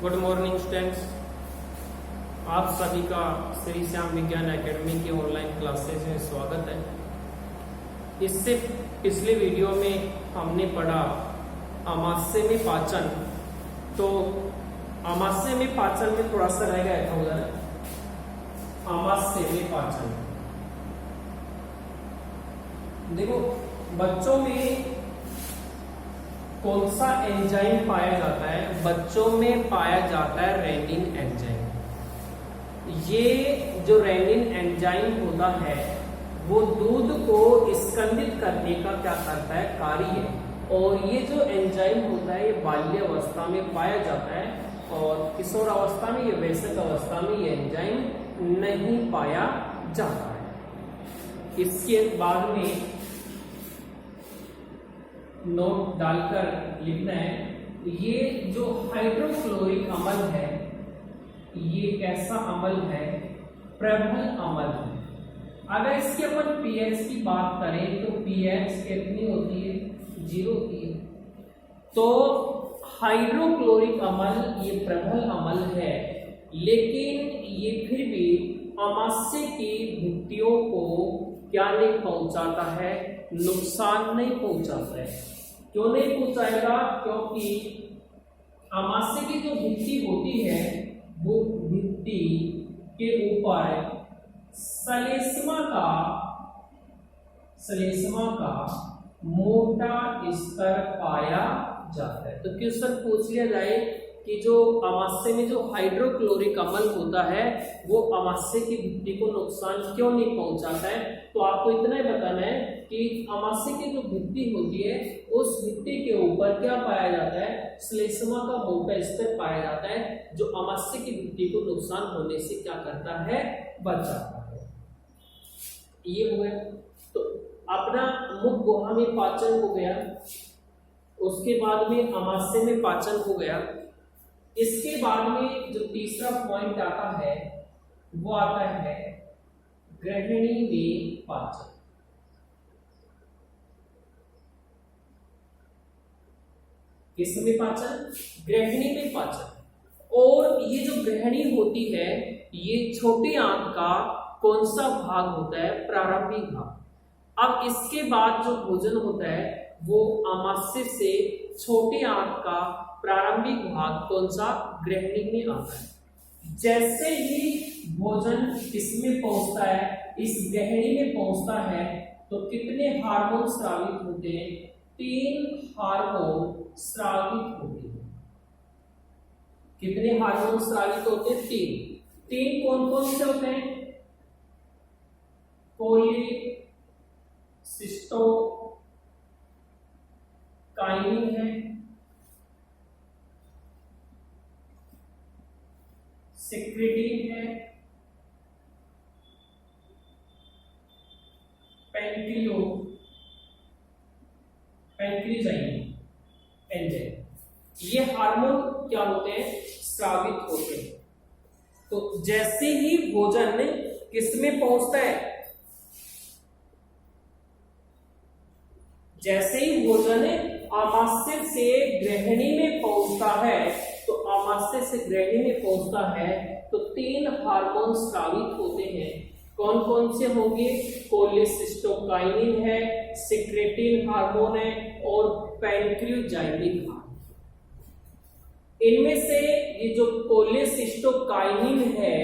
Good morning students, आप सभी का श्री श्याम विज्ञान एकेडमी की ऑनलाइन क्लासेज में स्वागत है। इससे पिछले वीडियो में हमने पढ़ा आमाशय में पाचन। तो आमाशय में पाचन में थोड़ा सा रह गया था उधर, आमाशय में पाचन। देखो बच्चों में कौन सा एंजाइम पाया जाता है? बच्चों में पाया जाता है रेनिन एंजाइम। ये जो रेनिन एंजाइम होता है वो दूध को स्कंदित करने का क्या करता है? कार्य है। और ये जो एंजाइम होता है ये बाल्यावस्था में पाया जाता है और किशोरावस्था में, ये वयस्क अवस्था में ये एंजाइम नहीं पाया जाता है। इसके बाद में नोट डालकर लिखना है, ये जो हाइड्रोक्लोरिक अम्ल है ये कैसा अम्ल है? प्रबल अम्ल है। अगर इसकी अपन पीएच की बात करें तो पीएच कितनी होती है? 0 होती है। तो हाइड्रोक्लोरिक अम्ल ये प्रबल अम्ल है, लेकिन ये फिर भी आमाशय की भित्तियों को क्या नहीं पहुंचाता है? नुकसान नहीं पहुंचाता है। क्यों नहीं पहुंचाएगा? क्योंकि आमाशय की जो भित्ति होती है वो भित्ति के ऊपर श्लेष्मा का मोटा स्तर पाया जाता है। तो क्वेश्चन पूछ लिया जाए कि जो आमाशय में जो हाइड्रोक्लोरिक अम्ल होता है वो आमाशय की भित्ति को नुकसान क्यों नहीं पहुंचाता है? तो आपको इतना ही बताना है कि आमाशय की जो भित्ति होती है उस भित्ति के ऊपर क्या पाया जाता है? श्लेष्मा का मोटा स्तर पाया जाता है, जो आमाशय की भित्ति को नुकसान होने से क्या करता है? बचाता है। ये हो गया। तो अपना मुख गुहा में पाचन हो गया, उसके बाद में आमाशय में पाचन हो गया। इसके बाद में जो तीसरा पॉइंट आता है वो आता है ग्रहणी में पाचन। किसमें पाचन? ग्रहणी में पाचन। और ये जो ग्रहणी होती है ये छोटी आंत का कौन सा भाग होता है? प्रारंभिक भाग। अब इसके बाद जो भोजन होता है वो आमाशय से छोटी आंत का प्रारंभिक भाग कौन सा? ग्रहणी में आता है। जैसे ही भोजन इसमें पहुंचता है, इस ग्रहणी में पहुंचता है, तो कितने हार्मोन स्रावित होते हैं? 3 हार्मोन स्रावित होते हैं। कितने हार्मोन स्रावित होते हैं? 3 कौन कौन से होते हैं? कोलेसिस्टोकाइनिन है, सिक्रेटिन है, पैंक्रियाजाइन एंजाइम। ये हार्मोन क्या होते हैं? स्रावित होते हैं। तो जैसे ही भोजन किसमें पहुंचता है? जैसे ही भोजन आमाशय से ग्रहणी में पहुंचता है, तो आमाशय से ग्रहणी में पहुंचता है तो 3 हार्मोन स्रावित होते हैं। कौन कौन से होंगे? कोलेसिस्टोकाइनिन है, सिक्रेटिन हार्मोन है और पैंक्रियाजाइनिक हार्मोन। इनमें से ये जो कोलेसिस्टोकाइनिन है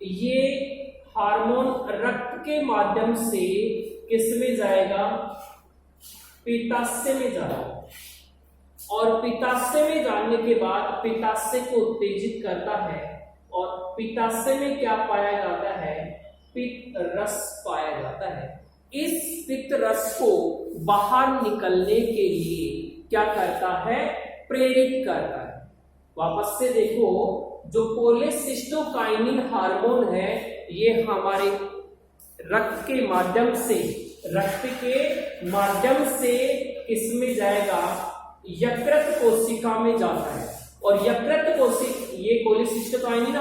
ये हार्मोन रक्त के माध्यम से किसमें जाएगा? पित्ताशय में जाएगा। और पित्ताशय में जाने के बाद पित्ताशय को उत्तेजित करता है और पित्ताशय में क्या पाया जाता है? पित्त रस पाया जाता है। इस पित्त रस को बाहर निकलने के लिए क्या करता है? प्रेरित करता है। वापस से देखो, जो कोलेसिस्टोकाइनिन हार्मोन है ये हमारे रक्त के माध्यम से किसमें जाएगा? यकृत कोशिका में जाता है। और यकृत कोशिका, ये कोलेसिस्टोकाइनिन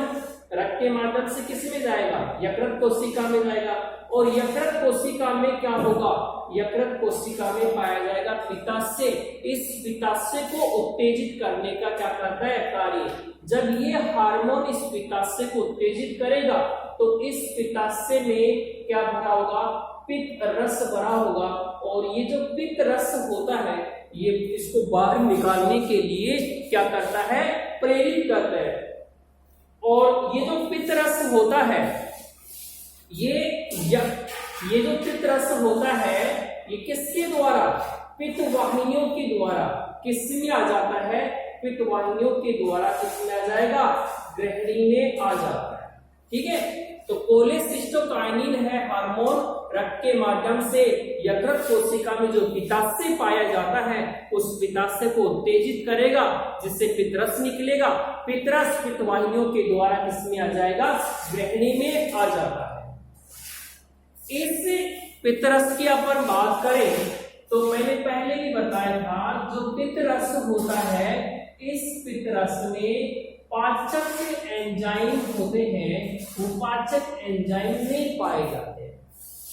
रक्त के माध्यम से किस में जाएगा, यकृत कोशिका में जाएगा, और यकृत कोशिका में क्या होगा, यकृत कोशिका में पाया जाएगा पित्ताशय। इस पित्ताशय को उत्तेजित करने का क्या करता है, कार्य। जब ये हार्मोन इस पित्ताशय को उत्तेजित करेगा तो इस पित्ताशय में क्या भरा होगा, पित्त रस भरा होगा, और ये जो पित्त रस होता है ये इसको बाहर निकालने के लिए क्या करता है, प्रेरित करता है। और ये जो पित्त रस होता है, ये जो पित्त रस होता है ये किसके द्वारा, पित्त वाहिनियों के द्वारा किसमें आ जाता है, पित्त वाहिनियों के द्वारा किसमें आ जाएगा, ग्रहणी में आ जाता है। ठीक है, तो कोलेसिस्टोकाइनिन है हार्मोन, रक्त के माध्यम से यकृत कोशिका में जो पित्ताशय पाया जाता है उस पित्ताशय को उत्तेजित करेगा जिससे पित्तरस निकलेगा। पित्तरस पित्त वाहिनियों के द्वारा किसमें आ जाएगा, ग्रहणी में आ जाता है। इस पित्तरस की अपन बात करें तो मैंने पहले ही बताया था, जो पित्तरस होता है इस पित्तरस में पाचक एंजाइम होते हैं, वो पाचक एंजाइम नहीं पाए जाते हैं।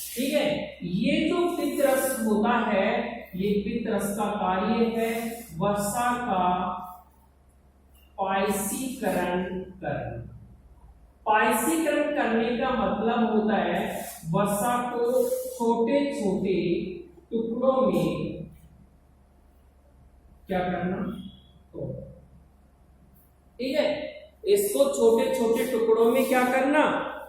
ठीक है, ये जो पित्तरस होता है ये पित्तरस का कार्य है वसा का पायसीकरण करना। पायसीकरण करने का मतलब होता है वसा को छोटे छोटे टुकड़ों में क्या करना, तो ठीक है, इसको छोटे छोटे टुकड़ों में क्या करना,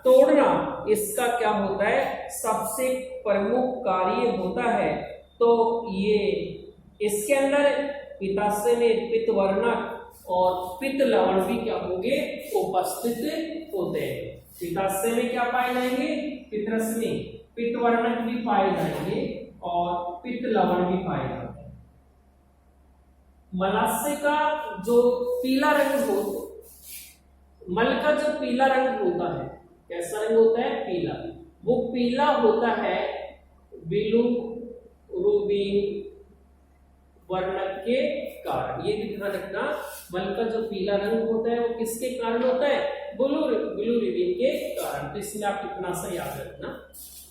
तोड़ना। इसका क्या होता है, सबसे प्रमुख कार्य होता है। तो ये इसके अंदर पित्ताशय में पित्त वर्णक और पित्त लवण भी क्या होंगे, उपस्थित होते हैं। पित्ताशय में क्या पाए जाएंगे, पित्तरस में पित्त वर्णक भी पाए जाएंगे और पित्त लवण भी पाए जाते हैं। मलाशय का जो पीला रंग हो, मल का जो पीला रंग होता है, कैसा रंग होता है, पीला, वो पीला होता है बिलिरुबिन वर्णक के कारण। ये भी ध्यान रखना, मल का जो पीला रंग होता है वो किसके कारण होता है, बिलिरुबिन के कारण। तो इसमें आप इतना सा याद रखना।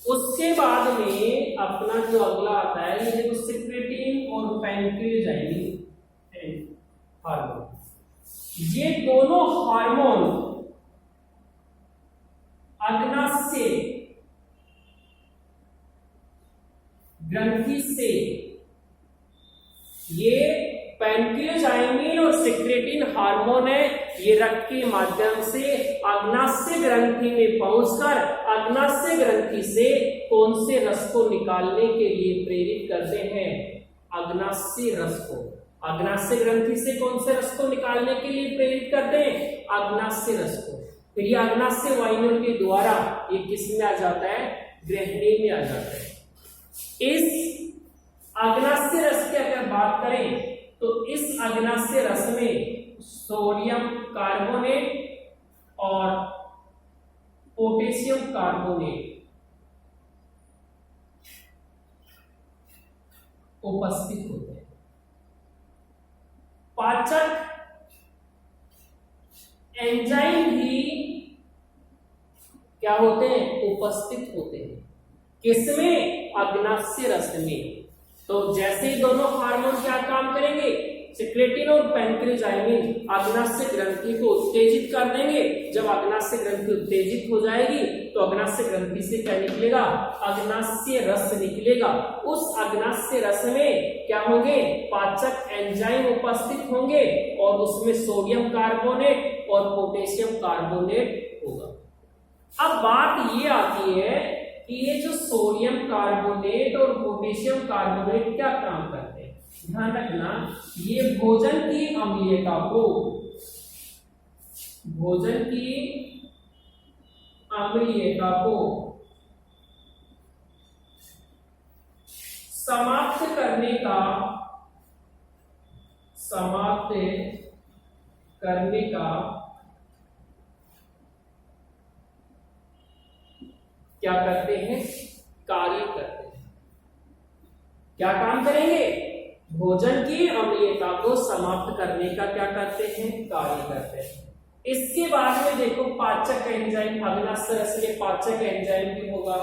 उसके बाद में अपना जो अगला आता है ये देखो, सिक्रेटिन और पैंक्रियाजाइनिन हार्मोन। ये दोनों हार्मोन अग्नाशय ग्रंथि से, ये पैंक्रियाजाइनिन और सिक्रेटिन हार्मोन है, ये रक्त के माध्यम से अग्नाशय ग्रंथि में पहुंचकर अग्नाशय ग्रंथि से कौन से रस को निकालने के लिए प्रेरित करते हैं, अग्नाशय रस को। अग्नाशय ग्रंथि से कौन से रस को निकालने के लिए प्रेरित करते हैं, अग्नाशय रस को। फिर ये अग्नाशय वाहिनियों के द्वारा ये किस में आ जाता है, ग्रहणी में आ जाता है। इस अग्नाशय रस की अगर बात करें तो इस अग्नाशय रस में सोडियम कार्बोनेट और पोटेशियम कार्बोनेट उपस्थित होते हैं। पाचक एंजाइम भी क्या होते हैं, उपस्थित होते हैं। किसमें, अग्नाशय रस में। तो जैसे ही दोनों हार्मोन क्या काम करेंगे, सिक्रेटिन और पैंक्रियाजाइनिन अग्नाशय ग्रंथि को उत्तेजित कर देंगे। जब अग्नाशय ग्रंथि उत्तेजित हो जाएगी तो अग्नाशय ग्रंथि से क्या निकलेगा, अग्नाशय रस निकलेगा। उस अग्नाशय रस में क्या होंगे, पाचक एंजाइम उपस्थित होंगे और उसमें सोडियम कार्बोनेट और पोटेशियम कार्बोनेट होगा। अब बात ये आती है कि ये जो सोडियम कार्बोनेट और पोटेशियम कार्बोनेट क्या काम करते हैं, ध्यान रखना। ये भोजन की अम्लीयता को, भोजन की अम्लीयता को समाप्त करने का क्या करते हैं, कार्य करते हैं। क्या काम करेंगे, भोजन की अम्लीयता को समाप्त करने का क्या करते हैं, कार्य करते हैं। इसके बाद में देखो पाचक एंजाइम, अग्नाशय रस में पाचक एंजाइम भी होगा।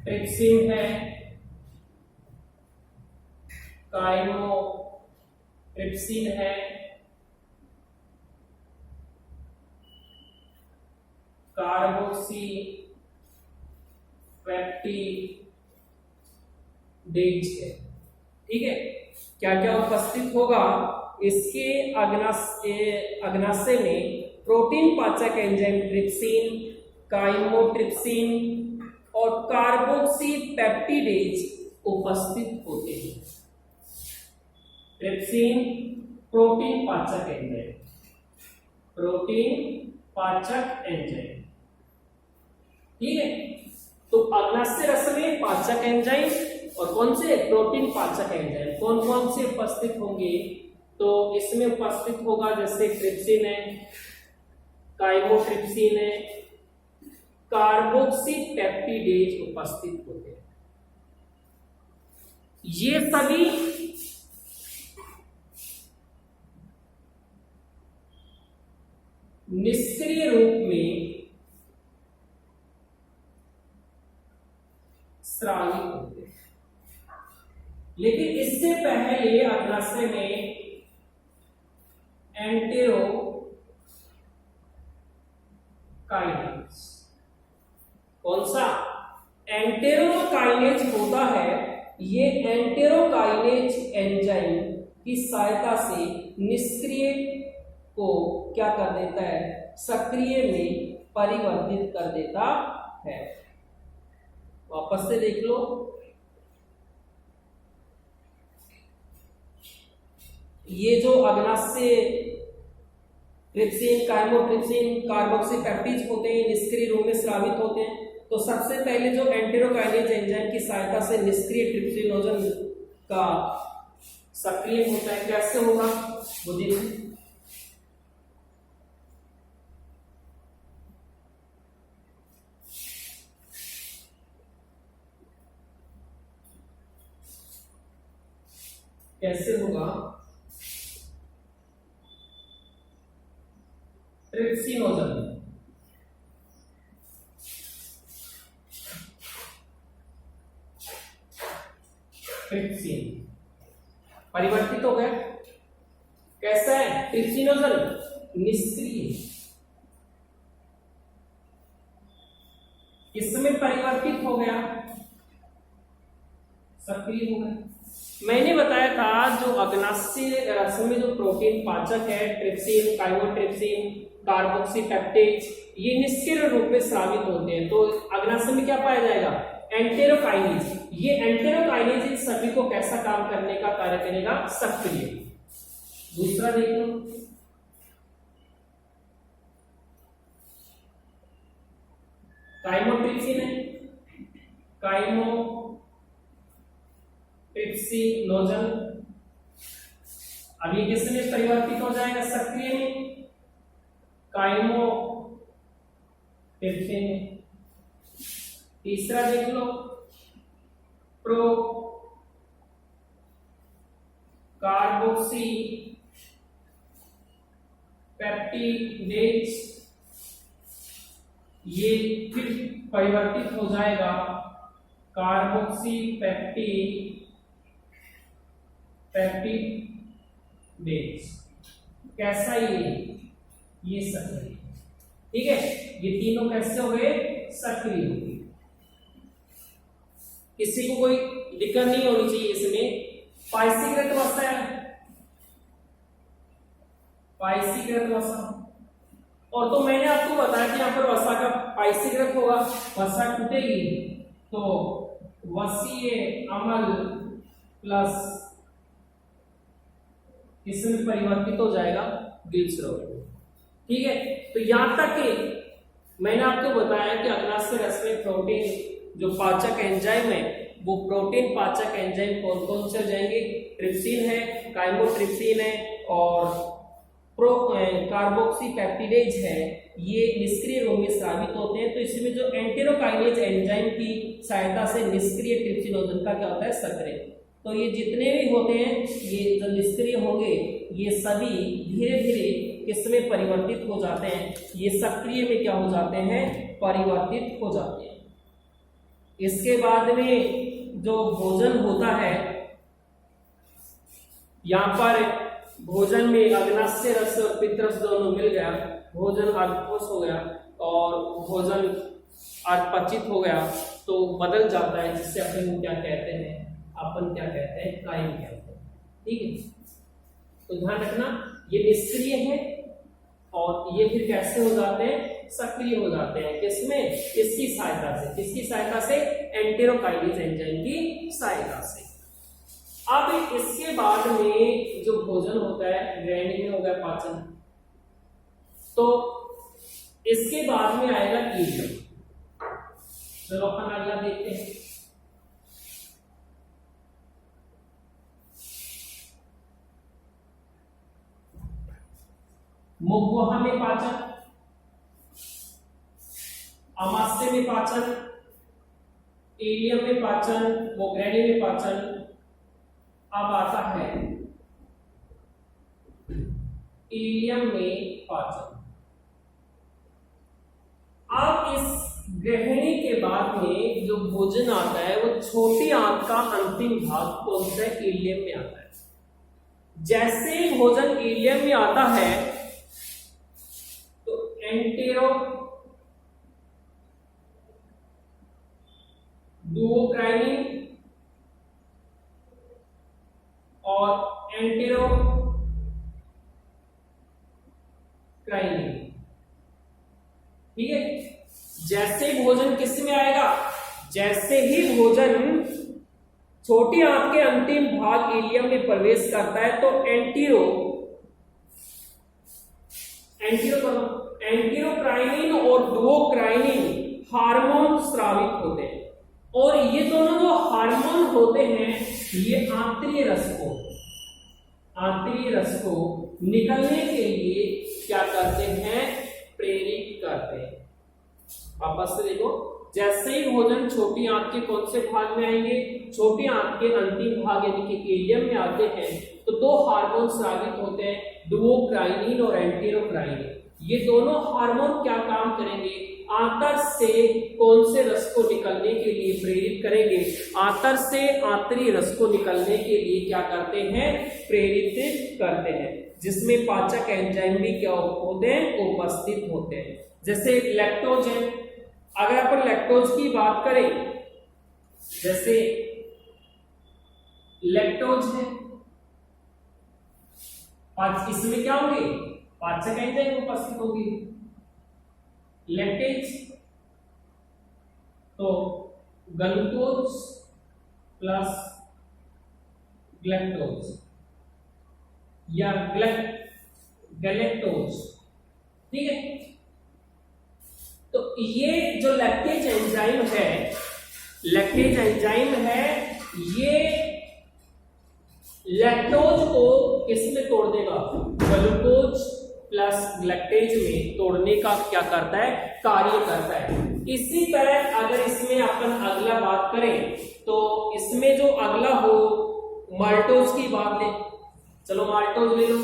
ट्रिप्सिन है, काइमोट्रिप्सिन है, कार्बोक्सी पेप्टिडेज है। ठीक है, क्या क्या उपस्थित होगा इसके अग्नाशय में? प्रोटीन पाचक एंजाइम ट्रिप्सिन, काइमोट्रिप्सिन और कार्बोक्सी पेप्टिडेज उपस्थित होते हैं। ट्रिप्सिन प्रोटीन पाचक एंजाइम, प्रोटीन पाचक एंजाइम। ठीक है, तो अग्नाशय रस में पाचक एंजाइम और कौन से? प्रोटीन पाचक एंजाइम। कौन कौन से उपस्थित होंगे? तो इसमें उपस्थित होगा जैसे ट्रिप्सिन है, काइमोट्रिप्सिन है, कार्बोक्सी पेप्टिडेज उपस्थित होते हैं। ये सभी निष्क्रिय रूप में स्रावित होते हैं, लेकिन इससे पहले अग्नाशय में एंटेरोकाइनेज, कौन सा? एंटेरोकाइनेज होता है। ये एंटेरोकाइनेज एंजाइम की सहायता से निष्क्रिय को क्या कर देता है? सक्रिय में परिवर्तित कर देता है। वापस से देख लो, ये जो अग्नाशय ट्रिप्सिन, काइमोट्रिप्सिन, कार्बोक्सी पेप्टिडेज होते हैं, निष्क्रिय रूप में स्रावित होते हैं। तो सबसे पहले जो एंटेरोकाइनेज एंजाइम की सहायता से निष्क्रिय ट्रिप्सिनोजन का सक्रिय होता है, कैसे होगा? बुद्धि कैसे होगा? ट्रिप्सिनोजन ट्रिप्सिन परिवर्तित हो गया। कैसा है ट्रिप्सिनोजन? निष्क्रिय। किसमें परिवर्तित हो गया? सक्रिय हो गया। मैंने बताया था जो अग्नाशय रस में जो प्रोटीन पाचक है, ट्रिप्सिन, काइमोट्रिप्सिन, कार्बोक्सी पेप्टिडेज, ये निष्क्रिय रूप में स्रावित होते हैं। तो अग्नाशय में क्या पाया जाएगा? एंटेरोकाइनेज। ये एंटेरोकाइनेज इन सभी को कैसा काम करने का कार्य करेगा? सक्रिय। दूसरा देख लो, काइमोट्रिप्सिन है, काइमोट्रिप्सिनोजन। अब ये किसमें परिवर्तित हो जाएगा? सक्रिय में, काइमोट्रिप्सिन में। तीसरा देख लो, प्रो कार्बोक्सी पेप्टिडेज, ये फिर परिवर्तित हो जाएगा कार्बोक्सी पेप्टिडेज। कैसा ये सक्रिय। ठीक है, ये तीनों कैसे हो गए? सक्रिय हो गए। किसी को कोई दिक्कत नहीं होनी चाहिए इसमें। पाइसीकृत वसा है, पाइसीकृत वसा। और तो मैंने आपको बताया कि यहाँ पर वसा का पाइसीकृत होगा, वसा टूटेगी तो वसीय अम्ल प्लस इसमें परिवर्तित हो जाएगा ग्लिसरॉल। ठीक है, तो यहां तक कि मैंने आपको बताया कि अग्नाशय रस में प्रोटीन जो पाचक एंजाइम है, वो प्रोटीन पाचक एंजाइम कौन कौन से हो जाएंगे? ट्रिप्सिन है, काइमोट्रिप्सिन है और कार्बोक्सी पेप्टिडेज है। ये निष्क्रिय रूप में स्रावित होते हैं। तो इसमें जो एंटेरोकाइनेज एंजाइम की सहायता से निष्क्रिय ट्रिप्सिनोजन का क्या होता है? सक्रिय। तो ये जितने भी होते हैं, ये जो निष्क्रिय होंगे, ये सभी धीरे धीरे किसमें परिवर्तित हो जाते हैं, ये सक्रिय में क्या हो जाते हैं, परिवर्तित हो जाते हैं। इसके बाद में जो भोजन होता है, यहाँ पर भोजन में अग्नाशय रस और पित्तरस दोनों मिल गया, भोजन अर्धकोश हो गया और भोजन अर्धपचित हो गया, तो बदल जाता है, जिससे अपन क्या कहते हैं, अपन क्या कहते हैं, कायम कहते हैं। ठीक है, तो ध्यान रखना ये निष्क्रिय है और ये फिर कैसे हो जाते हैं, सक्रिय हो जाते हैं। किसमें, किसकी सहायता से, किसकी सहायता से, एंटेरोकाइनेज एंजाइम की सहायता से। अब इसके बाद में जो भोजन होता है, ग्राइंडिंग में हो गया पाचन, तो इसके बाद में आएगा इलियम। चलो अपन अगला देखते हैं। मुखगुहा में पाचन, आमाशय में पाचन, इलियम में पाचन, ग्रैनी में पाचन। अब आता है इलियम में पाचन। अब इस ग्रहणी के बाद में जो भोजन आता है वो छोटी आंत का अंतिम भाग कौन सा है, इलियम में आता है। जैसे ही भोजन इलियम में आता है तो डुओक्राइनिन और एंटेरोक्राइनिन, ठीक है। जैसे भोजन किस में आएगा, जैसे ही भोजन छोटी आंत के अंतिम भाग इलियम में प्रवेश करता है तो एंटेरोक्राइनिन और डुओक्राइनिन हार्मोन स्रावित होते हैं, और ये दोनों जो हार्मोन होते हैं ये आंतरिक रस को निकलने के लिए क्या करते हैं, प्रेरित करते हैं। वापस से देखो, जैसे ही भोजन छोटी आंत के कौन से भाग में आएंगे, छोटी आंत के अंतिम भाग यानी कि इलियम में आते हैं तो दो हार्मोन स्रावित होते हैं, डुओक्राइनिन और एंटेरोक्राइनिन। ये दोनों हार्मोन क्या काम करेंगे, आंतर से कौन से रस को निकलने के लिए प्रेरित करेंगे, आंतर से आंतरिक रस को निकलने के लिए क्या करते हैं, प्रेरित करते हैं, जिसमें पाचक एंजाइम भी क्या होते हैं, उपस्थित होते हैं। जैसे लैक्टोज है, अगर अपन लैक्टोज की बात करें, जैसे लैक्टोज है, इसमें क्या होंगे, पाचक एंजाइम उपस्थित होगी। लैक्टेज तो ग्लूकोज प्लस ग्लैक्टोज या गैलेक्टोज, ठीक है। तो ये जो लैक्टेज एंजाइम है, ये लैक्टोज को किसमें तोड़ देगा, ग्लूकोज प्लस लैक्टेज में तोड़ने का क्या करता है, कार्य करता है। इसी तरह अगर इसमें अपन अगला बात करें तो इसमें जो अगला हो, माल्टोज की बात ले, चलो माल्टोज ले लो,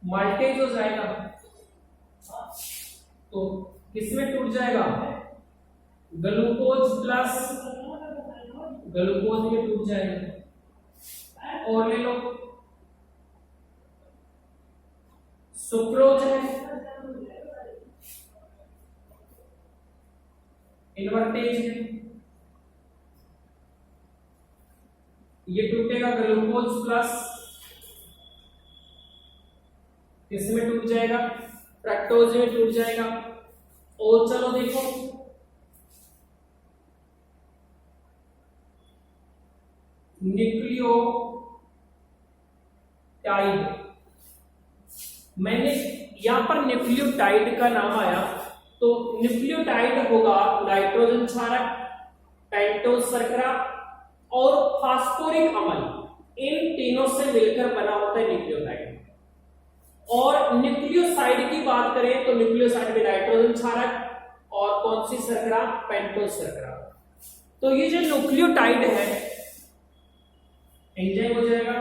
माल्टेज हो जाएगा, तो किसमें टूट जाएगा, ग्लूकोज प्लस ग्लूकोज में टूट जाएगा। और ले लो सुक्रोज है, इन्वर्टेज है, ये टूटेगा ग्लूकोज प्लस किसमें टूट जाएगा, फ्रक्टोज में टूट जाएगा। और चलो देखो न्यूक्लियोटाइड, मैंने यहां पर न्यूक्लियोटाइड का नाम आया तो न्यूक्लियोटाइड होगा नाइट्रोजन क्षारक, पेंटोज शर्करा और फास्फोरिक अम्ल, इन तीनों से मिलकर बना होता है न्यूक्लियोटाइड। और न्यूक्लियोसाइड की बात करें तो न्यूक्लियोसाइड में नाइट्रोजन क्षारक और कौन कौन सी शर्करा, पेंटोज शर्करा। तो ये जो न्यूक्लियोटाइड है एंजाइम हो जाएगा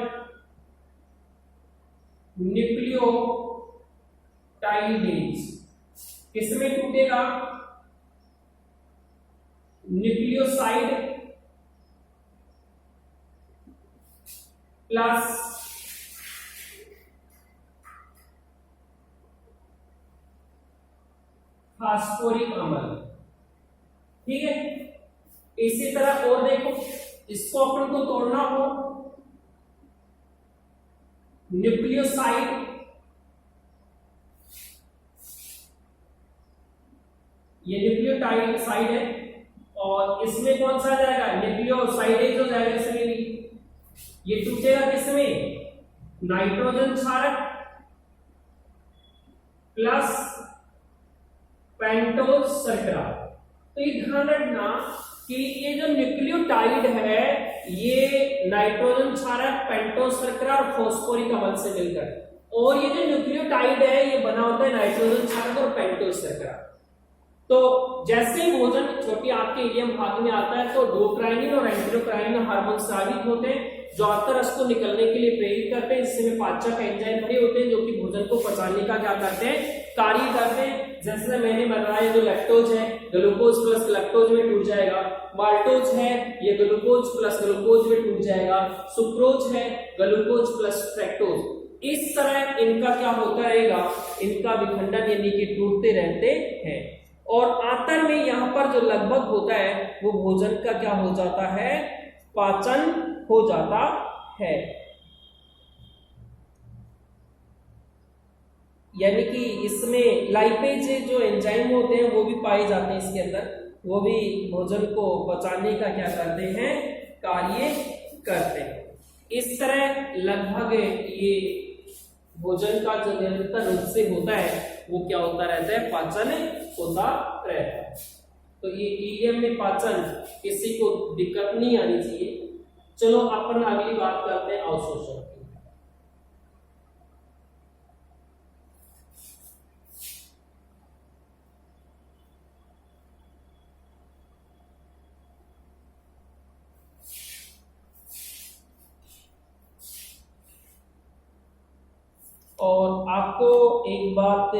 न्यूक्लियोटाइडेज, किसमें टूटेगा, न्यूक्लियोसाइड प्लस फास्फोरिक अम्ल। ठीक है, इसी तरह और देखो, इसको अपन को तोड़ना हो, न्यूक्लियोसाइड ये न्यूक्लियोटाइड साइड है और इसमें कौन सा जाएगा, न्यूक्लियोसाइडेज हो जाएगा इसमें भी। ये टूटेगा किसमें, नाइट्रोजन क्षारक प्लस पेंटोज शर्करा। तो ये ध्यान रखना कि ये जो न्यूक्लियोटाइड है ये नाइट्रोजन क्षारक, पेंटोज शर्करा और फॉस्फोरिक अम्ल से मिलकर, और ये जो न्यूक्लियोटाइड है ये बना होता है नाइट्रोजन क्षारक और पेंटोज शर्करा। तो जैसे ही भोजन छोटी आपके इलियम भाग में आता है तो डोक्राइनिन और एंडोक्राइनिन हार्मोन स्रावित होते हैं जो आंतर रस को निकलने के लिए प्रेरित करते हैं। इसमें पाचक एंजाइम खड़े होते हैं जो कि भोजन को पचाने का क्या करते हैं, कार्य करते हैं। जैसे मैंने बताया जो लैक्टोज है ग्लूकोज प्लस लैक्टोज में टूट जाएगा, माल्टोज है ये ग्लूकोज प्लस ग्लूकोज में टूट जाएगा, सुक्रोज है ग्लूकोज प्लस फ्रैक्टोज। इस तरह इनका क्या होता रहेगा, इनका विखंडन यानी कि टूटते रहते हैं। और आंतर में यहां पर जो लगभग होता है वो भोजन का क्या हो जाता है, पाचन हो जाता है। यानी कि इसमें लाइपेज जो एंजाइम होते हैं वो भी पाए जाते हैं इसके अंदर, वो भी भोजन को पचाने का क्या करते हैं, कार्य करते हैं। इस तरह लगभग ये भोजन का जो निरंतर रूप से होता है वो क्या होता रहता है, पाचन होता रहता है। तो ये इलियम में पाचन किसी को दिक्कत नहीं आनी चाहिए। चलो अपन अगली बात करते हैं अवशोषण की। और आपको एक बात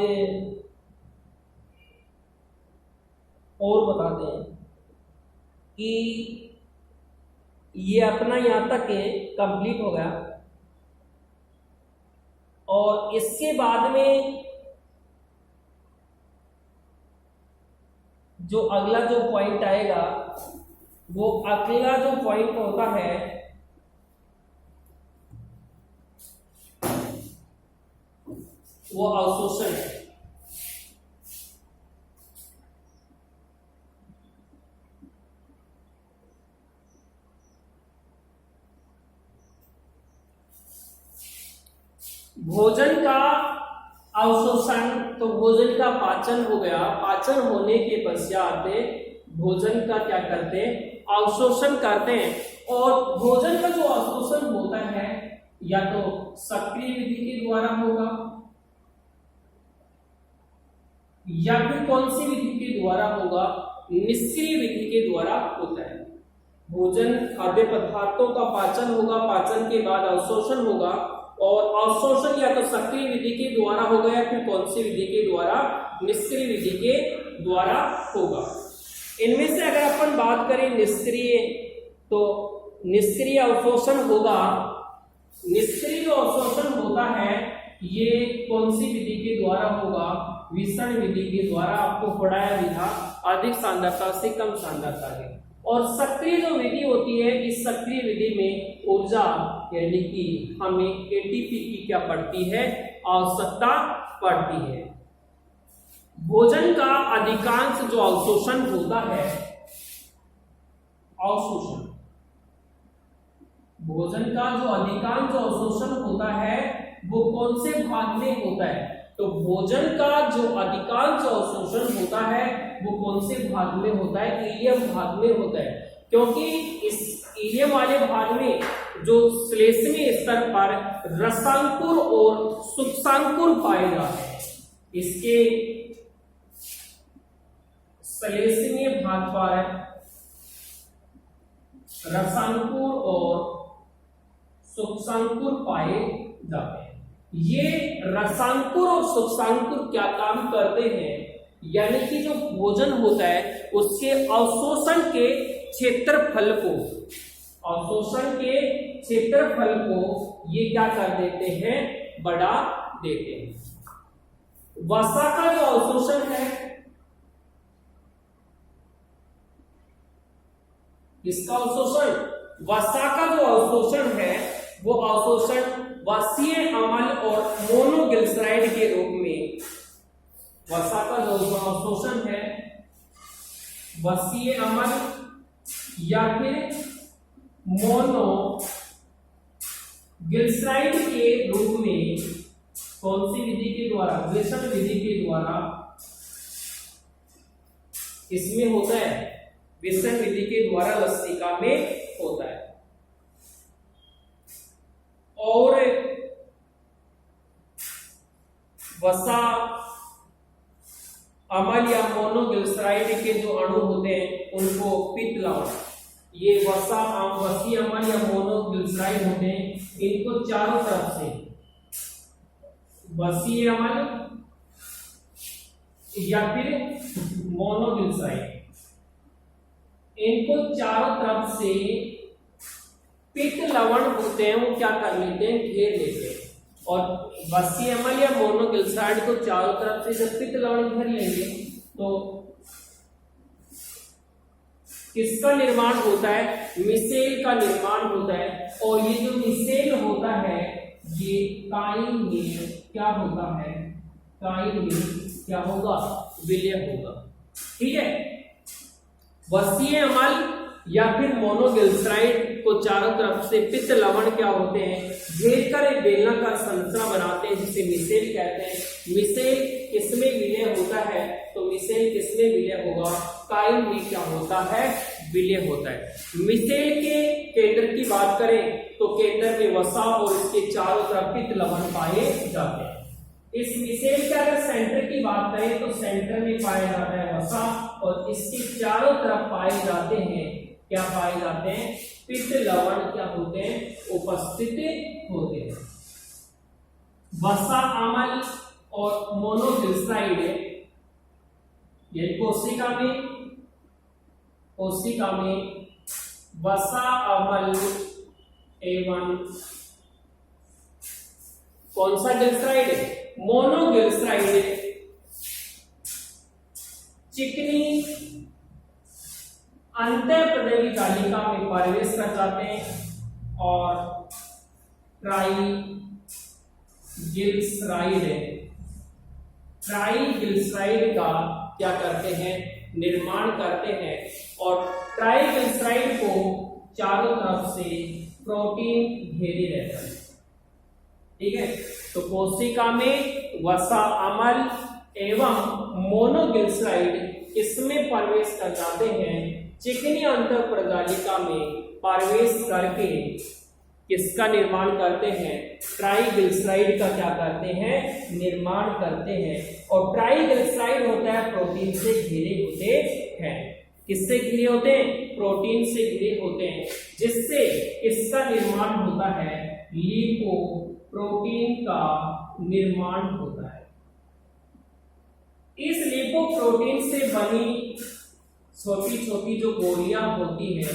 और बताते हैं कि ये अपना यहां तक कंप्लीट हो गया और इसके बाद में जो अगला जो पॉइंट आएगा वो अगला जो पॉइंट होता है वो अवशोषण है। भोजन का अवशोषण, तो भोजन का पाचन हो गया, पाचन होने के पश्चात भोजन का क्या करते हैं, अवशोषण करते हैं। और भोजन का जो अवशोषण होता है या तो सक्रिय विधि के द्वारा होगा या फिर कौन सी विधि के द्वारा होगा, निष्क्रिय विधि के द्वारा होता है। भोजन खाद्य पदार्थों का पाचन होगा, पाचन के बाद अवशोषण होगा और अवशोषण या तो सक्रिय विधि के द्वारा होगा या फिर कौन सी विधि के द्वारा, निष्क्रिय विधि के द्वारा होगा। इनमें से अगर अपन बात करें निष्क्रिय, तो निष्क्रिय अवशोषण होगा। निष्क्रिय जो अवशोषण होता है ये कौन सी विधि के द्वारा होगा, विसरण विधि के द्वारा। आपको पढ़ाया भी था, अधिक सांद्रता से कम सांद्रता है। और सक्रिय जो विधि होती है, इस सक्रिय विधि में ऊर्जा यानी कि हमें एटीपी की क्या पड़ती है, आवश्यकता पड़ती है। भोजन का अधिकांश जो अवशोषण होता है, अवशोषण, भोजन का जो अधिकांश जो अवशोषण होता है वो कौन से भाग में होता है, तो भोजन का जो अधिकांश अवशोषण होता है वो कौन से भाग में होता है, इलियम भाग में होता है। क्योंकि इस इलियम वाले भाग में जो श्लेष्मीय स्तर पर रसांकुर और सूक्ष्मांकुर पाए जाते हैं, इसके श्लेष्मीय भाग पर रसांकुर और सूक्ष्मांकुर पाए जाते हैं। ये रसांकुर और सूक्ष्मांकुर क्या काम करते हैं, यानी कि जो भोजन होता है उसके अवशोषण के क्षेत्रफल को, अवशोषण के क्षेत्रफल को ये क्या कर देते हैं, बढ़ा देते हैं। वसा का जो अवशोषण है, इसका अवशोषण, वसा का जो अवशोषण है वो अवशोषण वसीय अम्ल और मोनोग्लिसराइड के रूप में, वसा का जो अवशोषण है वसीय अम्ल या फिर मोनोग्लिसराइड के रूप में, कौन सी विधि के द्वारा, ग्लिसन विधि के द्वारा इसमें होता है, विसन विधि के द्वारा लसिका में होता है। और वसा अम्ल या मोनोग्लिसराइड के जो अणु होते हैं उनको पित्त लवण, ये वसीय अम्ल या मोनोग्लिसराइड होते हैं, इनको चारों तरफ से, वसीय अम्ल या फिर मोनोग्लिसराइड, इनको चारों तरफ से पित्त लवण होते हैं वो क्या कर लेते हैं, घेर लेते हैं। और वसीय अम्ल या मोनोग्लिसराइड को चारों तरफ से जब पित्त लवण घेर लेंगे तो किसका निर्माण होता है, मिसेल का निर्माण होता है। और ये जो मिसेल होता है ये काइन में क्या होता है, काइन में क्या होगा, विलय होगा। ठीक है, वसीय अम्ल या फिर मोनोग्लिसराइड को चारों तरफ से पित्त लवण क्या होते हैं, घेर कर एक बेलनाकार संरचना बनाते हैं जिसे मिसेल कहते हैं। मिसेल किसमें विलय होता है, तो मिसेल किसमें विलय होगा, काइन में क्या होता है, विलय होता है। मिसेल के केंद्र की बात करें तो केंद्र में वसा और इसके चारों तरफ पित्त लवण पाए जाते हैं। इस मिसेल के अगर सेंटर की बात करें तो सेंटर में पाया जाता है वसा और इसके चारों तरफ पाए जाते हैं, क्या पाए जाते हैं, पित्त लवण क्या होते हैं, उपस्थित होते हैं। वसा अम्ल और मोनोग्लिसराइड ये कोशिका में वसा अम्ल एवं कौन सा ग्लिसराइड, मोनोग्लिसराइड चिकनी अंतःप्रदेवी तालिका में प्रवेश कर जाते हैं और ट्राइग्लिसराइड का क्या करते हैं, निर्माण करते हैं। और ट्राइग्लिसराइड को चारों तरफ से प्रोटीन घेरे रहता है। ठीक है, तो कोशिका में वसा अम्ल एवं मोनोग्लिसराइड इसमें प्रवेश कर जाते हैं, चिकनी अंतःप्रदालिका में प्रवेश करके किसका निर्माण करते हैं, ट्राइग्लिसराइड का क्या करते हैं, निर्माण करते हैं। और ट्राइग्लिसराइड होता है प्रोटीन से घिरे होते हैं। किससे घिरे होते हैं, प्रोटीन से घिरे होते हैं, जिससे इसका निर्माण होता है, लिपोप्रोटीन का निर्माण होता है। इस लिपोप्रोटीन से बनी छोटी छोटी जो गोलियां होती है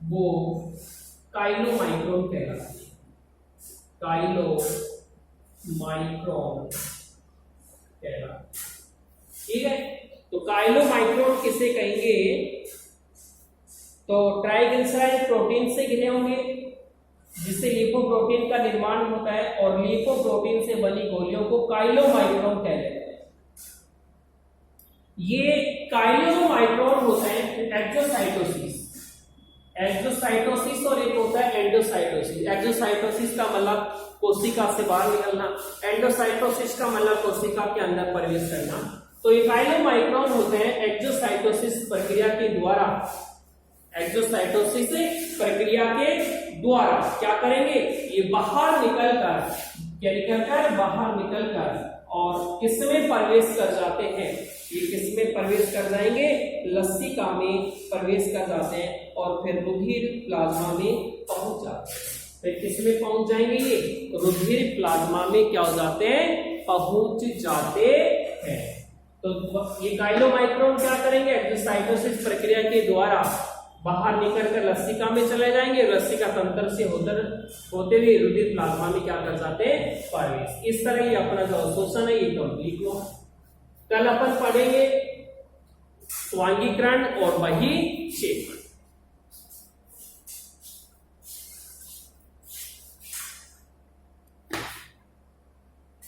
वो काइलोमाइक्रोन कहलाती है, काइलोमाइक्रोन कहलाती है। ठीक है, तो काइलोमाइक्रोन किसे कहेंगे, तो ट्राइग्लिसराइड प्रोटीन से घिरे होंगे जिससे लिपोप्रोटीन का निर्माण होता है और लिपोप्रोटीन से बनी गोलियों को काइलोमाइक्रोन कहते हैं। ये काइलोमाइक्रोन होते हैं एक्सोसाइटोसिस और एक होता है एंडोसाइटोसिस। एक्सोसाइटोसिस का मतलब कोशिका से बाहर निकलना, एंडोसाइटोसिस का मतलब कोशिका के अंदर प्रवेश करना। तो ये काइलोमाइक्रोन होते हैं एक्सोसाइटोसिस प्रक्रिया के द्वारा, एक्सोसाइटोसिस प्रक्रिया के द्वारा क्या करेंगे, ये बाहर निकलकर, क्या निकलकर, बाहर निकलकर और किसमें प्रवेश कर जाते हैं, ये किसमें प्रवेश कर जाएंगे, लसिका में प्रवेश कर जाते हैं और फिर रुधिर प्लाज्मा में पहुंच जाते हैं। फिर किसमें पहुंच जाएंगे, ये रुधिर प्लाज्मा में क्या हो जाते हैं, पहुंच जाते हैं। तो ये काइलोमाइक्रोन क्या करेंगे, एक्सोसाइटोसिस प्रक्रिया के द्वारा बाहर निकलकर लसिका में चले जाएंगे, लसिका तंत्र से होते हुए रुधिर प्लाज्मा में क्या कर जाते हैं, प्रवेश। इस तरह ये अपना जो अवशोषण है ये कंप्लीट हुआ। कल अपन पढ़ेंगे स्वांगीकरण और बहिक्षेपण।